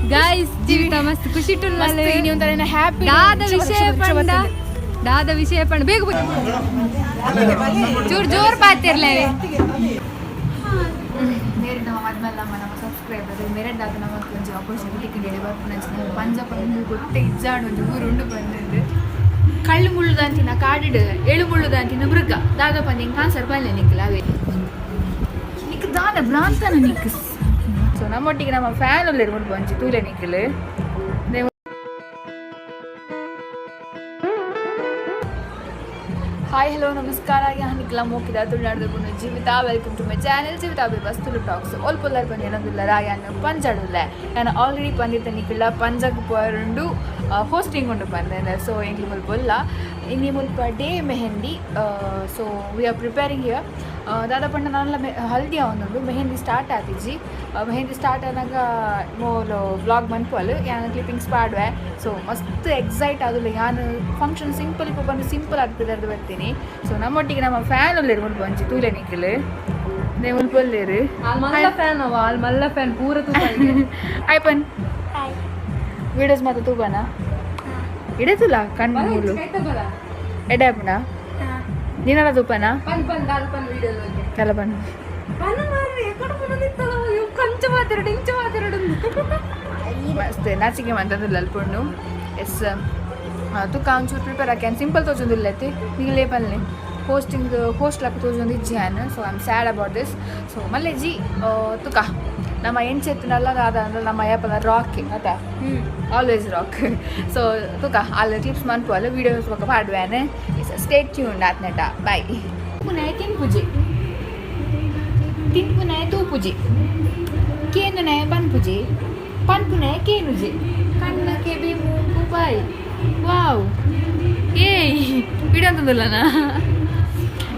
Guys जीवित मस्त खुशी హ్యాపీ दादा विषय पण बेग जोर जोर पातिरले मेरे नमदमल्ला मन सब्सक्राइबर मेरे दादा नमक కొంచెం ఆపర్చునిటీ డెలివర్ నచ్చిన పంజాబ్ కొట్టే ఇజ్జాడు ఊరుండు ಬಂದಿದೆ ಕಳ್ಳು ಮುಳ್ಳುದಂತಿನ ಕಾಡಿಡು ಎಳು ಮುಳ್ಳುದಂತಿನ ಮೃಗ ದಾದ ಪಂದಿ ಕಾನ್ಸರ್ ಬಲ್ಲೆ ನಿಕ್ಲಾವೆ ನಿಕ್ ದಾದ ಭ್ರಾಂತನ ನಿಕ್ ಸೊ ನಮ್ಮೊಟ್ಟಿಗೆ ನಮ್ಮ ಫ್ಯಾನ್ ಅಲ್ಲಿ ಇರ್ಬೋದು ಬಂಚಿ ತೂಲೆ ನಿಕ್ಕಲು ಹಾಯ್ ಹಲೋ ನಮಸ್ಕಾರ यहाँ निकला मोकिदा तुलनाडु बुनु जीविता वेलकम टू माय चैनल जीविता बे वस्तुल टॉक्स ऑल पोलर बने नंदुल्ला यान पंजडुल्ला यान ऑलरेडी पंदित निकला पंजक परंडु होस्टिंग उंडु पंदे सो इंग्लि मुल बोल्ला इनि मुल डे mehndi so we are preparing here दादा पंड नानला हल्दी आवुंदु मेहंदी स्टार्ट आतिजी मेहंदी स्टार्ट आनाग मोलो व्लॉग मनपोल यान क्लिपिंग्स पाडवे सो मस्त एक्सೈಟ್ आदुल्ला यान फंक्शन सिंपल बंದು सिंपल आदुल्ला ಬರ್ತೀನಿ ಸೊ ನಮ್ಮೊಟ್ಟಿಗೆ ನಮ್ಮ ಫ್ಯಾನ್ ಅಲ್ಲಿ ಇರ್ಬೋದು ಬಂಚಿ ತೂಲೆ ನಿಕ್ಕಲು ದೇವಲ್ ಪಲ್ಲೇರು ಮಲ್ಲ ಫ್ಯಾನ್ ಅವ ಆಲ್ ಮಲ್ಲ ಫ್ಯಾನ್ ಪೂರ ತೂಪಲ್ ಐಪನ್ ವಿಡಿಯೋಸ್ ಮಾತ್ರ ತೂಬನ ಇಡತುಲ ಕಣ್ಣು ಮೂಲು ಎಡಪನ ನೀನಲ್ಲ ತೂಪನ ಪನ್ ಪನ್ ದಾಲ್ ಪನ್ ವಿಡಿಯೋ ಲೋಕೆ ಕಲ ಪನ್ ಪನ್ ಮಾರ್ರೆ ಎಕಡ ಬಂದಿತ್ತಲ್ಲ ಯು ಕಂಚ ಮಾತಾಡು ಇಂಚ ಮಾತಾಡು ಮಸ್ತ್ ನಾಚಿಕೆ ಮಾತಾಡಲ್ಲ ಅಲ್ಪಣ್ಣು ಎಸ್ तुका ಒಂಚೂರು ಪ್ರಿಪೇರ್ ಆಕ್ಯಾನ್ ಸಿಂಪಲ್ ತೋಜೊಂದಿಲ್ಲೈತಿ ನಿಗಲೇ ಪಲ್ಲೆ ಹೋಸ್ಟಿಂಗ್ ಹೋಸ್ಟ್ ಲಾಕ್ ತೋಜೊಂದಿಜ್ಜಿ ಆ್ಯನ್ so I am sad about this so ಮಲ್ಲೆ ಜಿ ತುಕ ನಮ್ಮ ಎಂಚೆತ್ತಿನಲ್ಲ ಅದ ಅಂದ್ರೆ ನಮ್ಮ ಯಾಪದ ರಾಕ್ ಅದ ಆಲ್ವೇಸ್ ರಾಕ್ ಸೊ ತುಕ ಅಲ್ಲಿ ಕ್ಲಿಪ್ಸ್ ಮನ್ಪುವಲ್ಲ ವೀಡಿಯೋಸ್ ಬೊಕ ಪಾಡ್ವೇನೆ ಸ್ಟೇ ಟ್ಯೂನ್ಡ್ ಆತ್ನೆಟ ಬೈ ಪುನಃ ತಿನ್ಪುಜಿ ತಿನ್ಪುನಃ ತೂಪುಜಿ ಕೇನುನಃ ಪನ್ಪುಜಿ ಪನ್ಪುನಃ ಕೇನುಜಿ ಕಣ್ಣಕ್ಕೆ ಬಿ ಮೂಗು ಬಾಯಿ ವಾವ್ ಏಯ್ ವಿಡಿಯೋ ಅಂತಂದಿಲ್ಲನಾ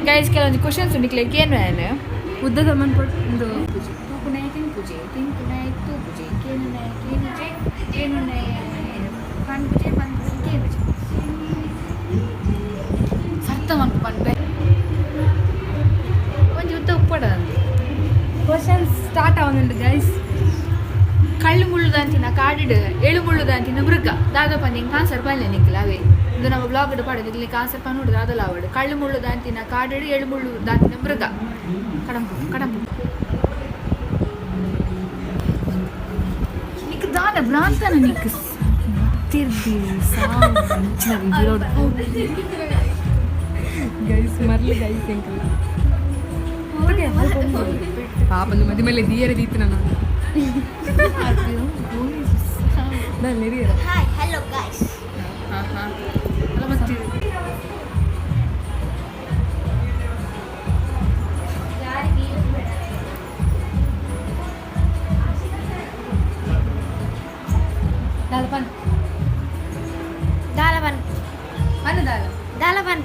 ಗೈಸ್ ಕೆಲವೊಂದು ಕ್ವಶನ್ಸ್ ಉಂಡಿಕ್ಲಿಕ್ಕೆ ಏನು ಏನು ಉದ್ದದ ಮನ್ಪಟ್ಟು ತೂಪುನೈ ತಿನ್ಪುಜೆ ತಿನ್ಪುನೈ ತೂಪುಜೆ ಕೇನುನೈ ಕೇನುಜೆ ಕೇನುನೈ ಪನ್ಪುಜೆ ಪನ್ಪುಜೆ ಕೇನುಜೆ ಅರ್ಥ ಮನ್ಪು ಪನ್ಪೆ ಒಂಜಿ ಉದ್ದ ಉಪ್ಪಡಂತೆ ಕ್ವಶನ್ಸ್ ಸ್ಟಾರ್ಟ್ ಆವನುಂಡು ಗೈಸ್ ಕಳ್ಳು ಮುಳ್ಳುದಂತಿನ ಕಾಡಿಡು ಎಳು ಮುಳ್ಳುದಂತಿನ ಮೃಗ ದಾದ ಪಂದಿ ಕಾನ್ಸರ್ ಬಲ್ಲೆ ನಿಕ್ಲಾವೆ ಇದು ನಮ್ಮ ಬ್ಲಾಗ್ ಪಾಡೋದು ಇಲ್ಲಿ ಕಾನ್ಸರ್ ಪನ್ ಹುಡುದು ಅದಲ್ಲ ಅವಡು ಕಳ್ಳು ಮುಳ್ಳುದಂತಿನ ಕಾಡಿಡು ಎಳು ಮುಳ್ಳುದಂತಿನ ಮೃಗ ಕಡಂಪು ಕಡಂಪು ನಿಕ್ ದಾದ ಭ್ರಾಂತನ ನಿಕ್ ತಿರ್ದಿ ಗೈಸ್ ಮರ್ಲಿ ಗೈಸ್ ಎಂಕಲ್ ಪಾಪಂದು ಮದಿ ಮೇಲೆ ದಿಯರ ದೀತು ನಾನು Hi, hello guys. Dalapan. Dalapan. Mana dalam? Dalapan.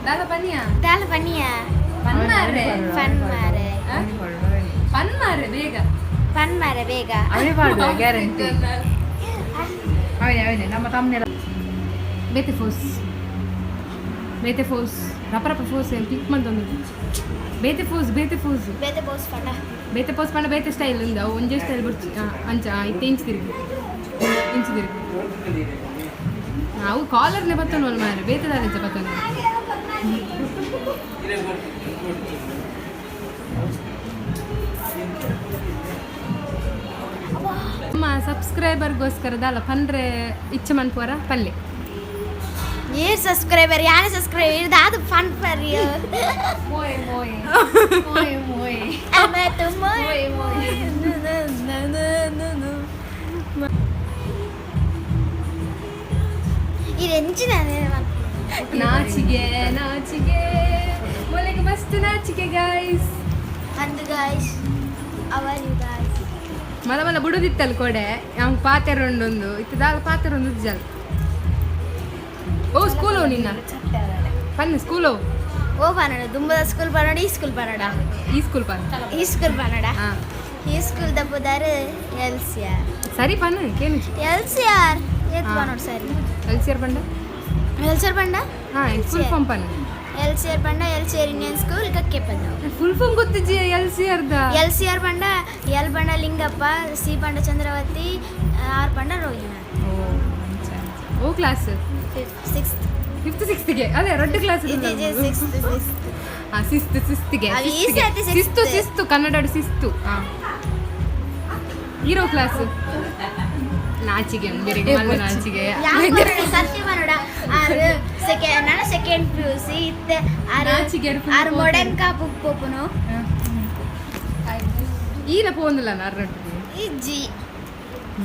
Dalapan ya? Dalapan ya. Pan mare. Pan mare. Pan mare bega. Pan mare bega. ಅವನೇ ಪಾಡುವ ಗ್ಯಾರಂಟಿ ಅವನೇ ನಮ್ಮ ತಮ್ಮನೆಲ್ಲ ಬೇತೆ ಫೋಸ್ ಬೇತೆ ಫೋಸ್ ರಪ ರಪ ಫೋಸ್ ಏನು ಕ್ಲಿಕ್ ಮಾಡ್ತಂದು ಬೇತೆ ಫೋಸ್ ಬೇತೆ ಫೋಸ್ Bete boss pata. ಬೇತೆ pose ಪಂಡ ಬೇತೆ ಸ್ಟೈಲ್ ಉಂದ ಒಂಜೇ ಸ್ಟೈಲ್ ಬಿಡ್ಚಿ ಅಂಚ ಇತ್ತೆ ಇಂಚ್ ತಿರುಗಿ ಅವು ಕಾಲರ್ನೇ ಬತ್ತನವಲ್ಲ ಮಾರೆ ಬೇತೆದಾರ ಇಂಚ ಬತ್ತನ ನಮ್ಮ ಸಬ್ಸ್ಕ್ರೈಬರ್ಗೋಸ್ಕರ ದಾಲ ಪಂಡ್ರೆ ಇಚ್ಛೆ ಮನ್ಪುವರ ಪಲ್ಲೆ Ye subscriber, yaani subscriber. That fun for you. ಮೋಯ್ ಮೋಯ್ ಮೋಯ್ ಮೋಯ್ Ama tu moy. ಮೋಯ್ Ini enchina ne. ನಾಚಿಗೆ ನಾಚಿಗೆ ಮೊಲೆಗೆ ಮಸ್ತ್ ನಾಚಿಗೆ guys And guys, how are you guys? ಮಲ ಮಲ ಬಿಡುದಿತ್ತಲ್ಲ ಕೊಡೆ ಅವ್ನು ಪಾತೆರ ಉಂಡೊಂದು ಇತ್ತದಾಲ ಪಾತೆರ ಒಂದು ಜಲ್ ಓ ಸ್ಕೂಲು ನಿನ್ನ ಪನ್ನ ಸ್ಕೂಲು ಓ ಪನ್ನಡ ದುಂಬದ ಸ್ಕೂಲ್ ಪನ್ನಡ ಈ ಸ್ಕೂಲ್ ಪನ್ನಡ ಈ ಸ್ಕೂಲ್ ಪನ್ನ ಈ ಸ್ಕೂಲ್ ಪನ್ನಡ ಹಾಂ ಈ ಸ್ಕೂಲ್ ದಪ್ಪದಾರು LCR ಸರಿ ಪನ್ನ ಕೇನು LCR ಏತ್ ಪನ್ನಡ ಸರಿ ಎಲ್ಸಿಯರ್ ಪಂಡ LCR ಪಂಡ ಹಾಂ ಫುಲ್ ಫಾರ್ಮ್ ಪನ್ನ LCR ಪಂಡ LCR ಇಂಡಿಯನ್ ಸ್ಕೂಲ್ ಕಕ್ಕೆ ಪಂಡ ಫುಲ್ ಫಾರ್ಮ್ ಗೊತ್ತಿಜ್ಜಿ LCRದ LCR ಪಂಡ L ಪಂಡ ಲಿಂಗಪ್ಪ C ಪಂಡ ಚಂದ್ರವತಿ R ಪಂಡ ರೋಹಿಣ ಓ ಕ್ಲಾಸ್ 6th 5th 6th ಗೆ ಅದೇ ರೆಡ್ ಕ್ಲಾಸ್ ಇದು 6th ಹಾ 6th ಗೆ ಅದು ಈ ಸರ್ತಿ 6th ಕನ್ನಡ 6th ಹಾ ಹೀರೋ ಕ್ಲಾಸ್ ನಾಚಿಗೆ ಬೇರೆ ಮಲ್ಲ ನಾಚಿಗೆ ಸತ್ಯ ಮಾಡೋಡ ನಾನು ಸೆಕೆಂಡ್ PUC ಇತ್ತೆ ಆರು ಮಾಡರ್ನ್ ಕಾಪು ಪೋಪುನು ಈನ ಪೋಂದಿಲ್ಲ ನರ್ರಟ್ಟು ಇಜ್ಜಿ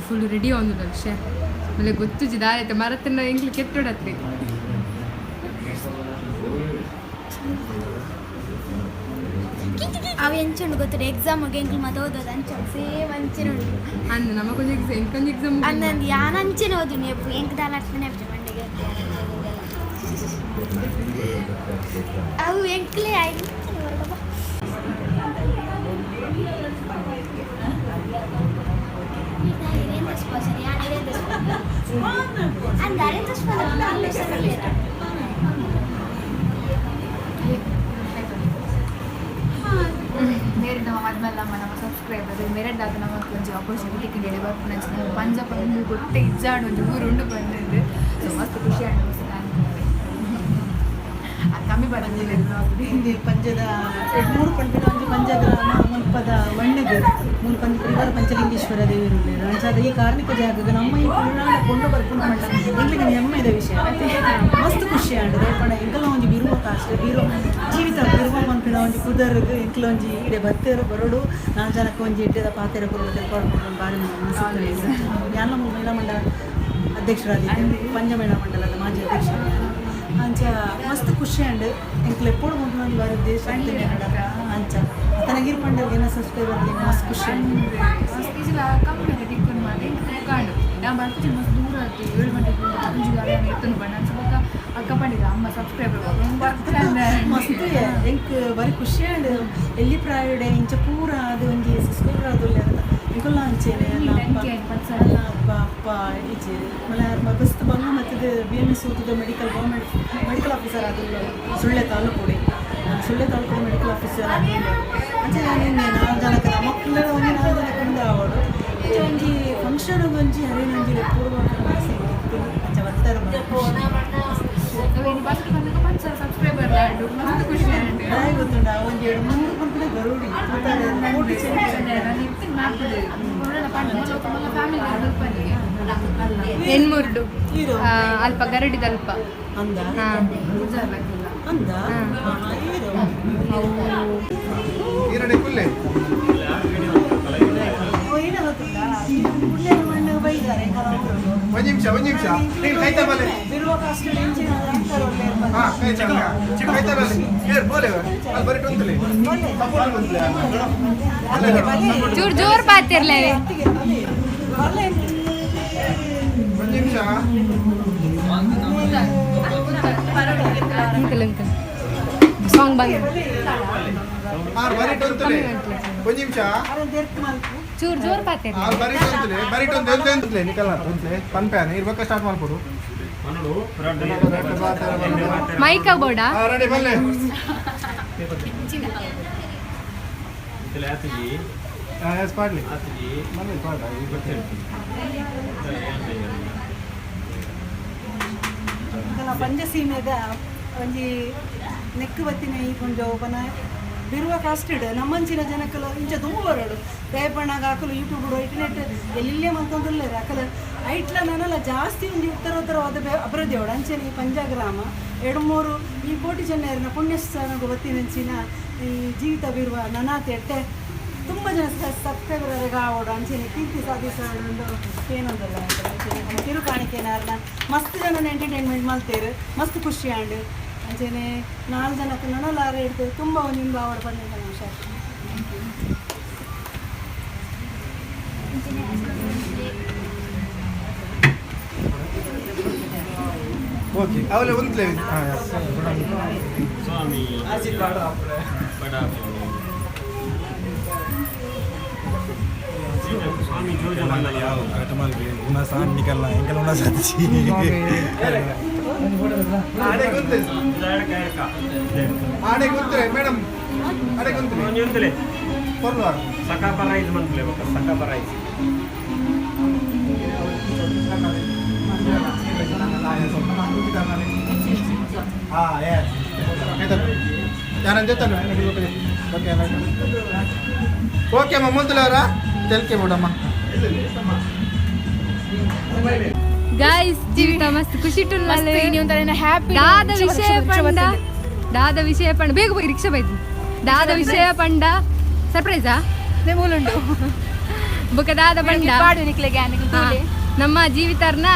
ಫುಲ್ ರೆಡಿ ಆಂದಿಲ್ಲ ವಿಷಯ ಆಮೇಲೆ ಗೊತ್ತುಜಿ ದಾರೈತೆ ಮರತನ್ನ ಎಂಕ್ಲಿ ಕೆಟ್ಟೋಡತ್ರಿ ಅವು ಎಂಚುಂಡು ಗೊತ್ತಿದೆ ಎಕ್ಸಾಮ್ಗೆ ಎಂಕ್ಲು ಮತ್ತೆ ಓದೋದು ಅಂಚುಂಡು ಸೇಮ್ ಅಂಚಿನುಂಡು ಅಂದ ನಮಗೊಂದು ಎಕ್ಸಾಮ್ ಅಂದಂದು ಯಾನ್ ಅಂಚಿನ ಓದು ನೀವು ಎಂಕ್ ದಾಲಾಡ್ತಾನೆ ಮಂಡಿಗೆ ಅವು ಎಂಕ್ಲೇ ಆಯ್ತು मेरे ಆದ್ಮೇಲೆ ನಮ್ಮ ಸಬ್ಸ್ಕ್ರೈಬರ್ ಮೇರೆ ದಾದ ನಮಗೆ ಒಂದು ಆಪರ್ಚುನಿಟಿ ಕಿಂಡಿ ಬರ್ಕೊಂಡು ಪಂಜಾಬ್ ಗೊತ್ತೇ ಇಜ್ಜಾಡು ಒಂದು ಊರುಂಡು ಬಂದಿದ್ದು ಸೊ ಮಸ್ತ್ ಖುಷಿ ಆಯ್ತು ಕಮ್ಮಿ ಬರೋದಿಲ್ಲ ಪಂಜದ 2-3 ಪಂಪಿನ ಒಂದು ಪಂಚಗ್ರಾಮ ಮುಲ್ಪದ ಮಣ್ಣೆಗೆ ಮೂಲ ಪರಿವಾರ ಪಂಚಲಿಂಗೇಶ್ವರ ದೇವರು ಅಂಚಾದ ಈ ಕಾರ್ಮಿಕ ಜಾಗದ ನಮ್ಮ ಈ ಪುರಾಣ ಕೊಂಡು ಬರ್ಕೊಂಡು ಮಟ್ಟ ಎಂಗ್ಲಿಗೆ ನೆಮ್ಮದ ವಿಷಯ ಮಸ್ತ್ ಖುಷಿ ಆಂಡ್ರೆ ಪಣ ಎಂಕಲ ಒಂಜಿ ಬಿರುವ ಕಾಸ್ಟ್ ಬೀರೋ ಜೀವಿತ ಬಿರುವ ಪಂಪಿನ ಒಂಜಿ ಕುದರ್ಗೆ ಎಂಕಲ ಒಂಜಿ ಇಡೆ ಬತ್ತೇರು ಬರೋಡು 4 ಜನಕ್ಕೆ ಒಂಜಿ ಇಡ್ಡದ ಪಾತೆರ ಕೊಡೋದು ಕೊಡ್ಕೊಂಡು ಬಾರಿ ಮನಸ್ಸು ಯಾನ ಮಹಿಳಾ ಮಂಡಲ ಅಧ್ಯಕ್ಷರಾದ ಪಂಚಮಹಿಳಾ ಮಂಡಲದ ಮಾಜಿ ಅಧ್ಯಕ್ಷರಾದ ಅಂಚ ಮಸ್ತ್ ಖುಷಿ ಅಂಡ್ ಎಂಕ್ಲು ಎಪ್ಪೋಡು ಮುಂದೆ ಬಾರಿ ದೇಶ ಅಂಚ ತನಗಿರ್ ಪಂಡಲ್ಗೆ ಏನೋ ಸಬ್ಸ್ಕ್ರೈಬರ್ ಮಸ್ತ್ ಖುಷಿ ಕಮ್ಮಿ ಟಿಕ್ಕನ್ ಮಾಡಿ ಕಾಂಡು ನಾ ಬರ್ತೀನಿ ಮಸ್ತ್ ದೂರ ಆಯ್ತು 7 ಗಂಟೆಗೆ ಅಂಜು ಗಾಡಿ ಎತ್ತನು ಬಣ್ಣ ಅನ್ಸಬೇಕ ಅಕ್ಕ ಪಂಡಿಗ ಅಮ್ಮ ಸಬ್ಸ್ಕ್ರೈಬರ್ ಬರ್ತಾರೆ ಮಸ್ತ್ ಎಂಕ್ ಬಾರಿ ಖುಷಿ ಅಂಡ್ ಎಲ್ಲಿ ಪ್ರಾಯುಡೆ ಇಂಚ ಪೂರ ಅದು ಒಂಜಿ ಸಬ್ಸ್ಕ್ರೈಬರ್ ಆದುಲ್ಲೆ ಅಂತ ಎಂಕುಲ್ಲ ಅಂಚೇನೆ ಅಪ್ಪ ಅಪ್ಪ ಈಚೆ ಮನೆ ಬಸ್ತ್ ಬಂಗ ಮತ್ತು BMS ಓದಿದ ಮೆಡಿಕಲ್ ಆಫೀಸರ್ ಆದುಲ್ಲ ಸುಳ್ಳೆ ತಾಲೂಕು ಮೆಡಿಕಲ್ ಆಫೀಸರ್ ಆದುಲ್ಲ ಅಂಚೆ ನಿನ್ನೆ 4 ಜನಕ್ಕೆ ಮಕ್ಕಳ ಒಂದು 4 ಜನಕ್ಕೆ ಒಂದು ಆವಡು ಒಂಜಿ ಫಂಕ್ಷನ್ ಒಂಜಿ ಹರಿನೊಂಜಿ ಪೂರ್ವ ಅಂಚೆ ಬರ್ತಾರೆ ಸಬ್ಸ್ಕ್ರೈಬರ್ ಮಸ್ತ್ ಖುಷಿ ಗೊತ್ತುಂಡ ಒಂಜಿ 2-3 ಪಂಪಿನ ಗರುಡಿ ಹೆಣ್ಮೂರ್ಡು ಅಲ್ಪ ಗರಡಿದಲ್ಪ ಅಂದ ಅಂದ ಏನ ಗೊತ್ತಿಲ್ಲ ಪುಣ್ಯದ ಮಣ್ಣು ಬೈದಾರೆ ಒಂದು ನಿಮಿಷ ನೀವು ಕೈತಾ ಬಲೆ ಬಿರುವ ಕಾಸ್ಟ್ ಎಂಚಿನ ಅಂತಾರೊಳ್ಳೆ ಹಾ ಕೈ ಚಂಗ ಚಿಕ್ಕ ಕೈತಾ ಬಲೆ ಏರ್ ಬೋಲೆ ಅಲ್ಲಿ ಬರಿ ಟೊಂತಲಿ ಸಪೋರ್ಟ್ ಬಂತಲೆ ಜೋರ್ ಜೋರ್ ಪಾತಿರ್ಲೇ ಒಂದು ನಿಮಿಷ ಸಾಂಗ್ ಬಂದ ಆರ್ ಬರಿ ಟೊಂತಲಿ ಒಂದು ನಿಮಿಷ ಚೂರ್ ಜೋರ್ ಪಾತಿರ್ಲ ಆರ್ ಬರಿ ಟೊಂತಲಿ ಬರಿ ಟೊಂತ ಎಂತಲೆ ನಿಕಲ್ ಟೊಂತಲಿ ಪಂಪ್ಯಾನೆ ಇರ್ಬೇಕು ಸ್ಟಾರ್ಟ್ ಮಾಡ್ಕೊಡು ಮೈಕ ಬೋರ್ಡ ರೆಡಿ ಬಲ್ಲೆ ಎಸ್ ಪಾಡ್ಲಿ ಬನ್ನಿ ಪಾಡ ಪಂಚಸೀಮೆದ ಒಂಜಿ ನೆಕ್ ಬತ್ತಿನ ಈ ಕೊಂಚ ಓಪನ ಬಿರುವ ಕಾಸ್ಟಿಡ್ ನಮ್ಮಂಚಿನ ಜನಕ್ಕಲು ಇಂಚ ತುಂಬ ಬರೋಡು ರೇಪಣ್ಣಗ ಹಾಕಲು ಯೂಟ್ಯೂಬ್ ಇಂಟರ್ನೆಟ್ ಎಲ್ಲೇ ಮಂತೊಂದುಲ್ಲೇರ ಹಾಕಲು ಐಟ್ಲ ನನಲ್ಲ ಜಾಸ್ತಿ ಒಂದು ಉತ್ತರೋತ್ತರವಾದ ಅಭಿವೃದ್ಧಿ ಅವಡು ಅಂಚೆನ ಈ ಪಂಚಗ್ರಾಮ 2-3 ಈ ಕೋಟಿ ಚೆನ್ನೈರಿನ ಪುಣ್ಯಸ್ಥಾನಗೂ ಬತ್ತಿನಂಚಿನ ಈ ಜೀವಿತ ಬೀರುವ ನನಾತಿ ಎಟ್ಟೆ ತುಂಬ ಜನ ಸಬ್ಸ್ಕ್ರೈಬರ್ಗೆ ಆವೋಡು ಅಂಚೆನೆ ಕೀರ್ತಿ ಸಾಧಿಸೋಡು ಏನೊಂದಲ್ಲ ಅಂಚೆನೆ ಕಿರು ಕಾಣಿಕೆನಾರನ್ನ ಮಸ್ತ್ ಜನ ಎಂಟರ್ಟೈನ್ಮೆಂಟ್ ಮಾಡ್ತೇರು ಮಸ್ತ್ ಖುಷಿ ಆಂಡು ಅಂಚೆನೆ 4 ಜನಕ್ಕೆ ನನಲಾರ ಇಡ್ತೇವೆ ತುಂಬ ಒಂದು ಆವಡ್ ಬಂದಿದ್ದ ಅಂಶ ಓಕೆ ಅವಲೆ ಒಂದ್ಲೇ स्वामी बड़ा स्वामी जो जमाना लिया कटमल भी उना सान निकलना एंगल उना साथी ಆಡೆ ಕುಂತೆ ಆಡೆ ಕುಂತ್ರೆ ಮೇಡಮ್ ಆಡೆ ಕುಂತ್ರೆ ಕೊಲ್ವಾರ ಸಕಾಪರೈಸ್ ಮಂತ್ಲೆ ಸಕಾಪರೈಸ್ ఓకే అమ్మ ముందులారా తెలికే పోడమ్మా ಗೈಸ್ ಜೀವಿತ ಮಸ್ತ್ ಖುಷಿ ಹ್ಯಾಪಿ ದಾದ ವಿಷಯ ಪಂಡ ಬೇಗ ಹೋಗಿ ರಿಕ್ಷಾ ಬೈತು ದಾದ ವಿಷಯ ಪಂಡ ಸರ್ಪ್ರೈಸಾ ಮೂಲುಂಡು ಬೊಕ ದಾದ ಪಂಡ ಪಾಡು ನಿಕ್ಲೆಗೆ ಹಾ, ನಮ್ಮ ಜೀವಿತಾರ್ನ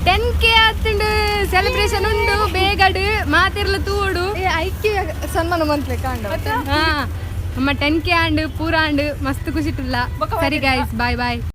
10K ಆತುಂಡು ಸೆಲೆಬ್ರೇಷನ್ ಉಂಡು ಬೇಗಡು ಮಾತಿರ್ಲ ತೂಡು ಐಕ್ಯ ಸನ್ಮಾನ ಮಂತ್ಲೆ ಕಾಂಡ ಹಾ ನಮ್ಮ 10K ಆಂಡ್ ಪೂರ ಆಂಡ್ ಮಸ್ತ್ ಖುಷಿ ಸರಿ ಗೈಸ್ ಬಾಯ್ ಬಾಯ್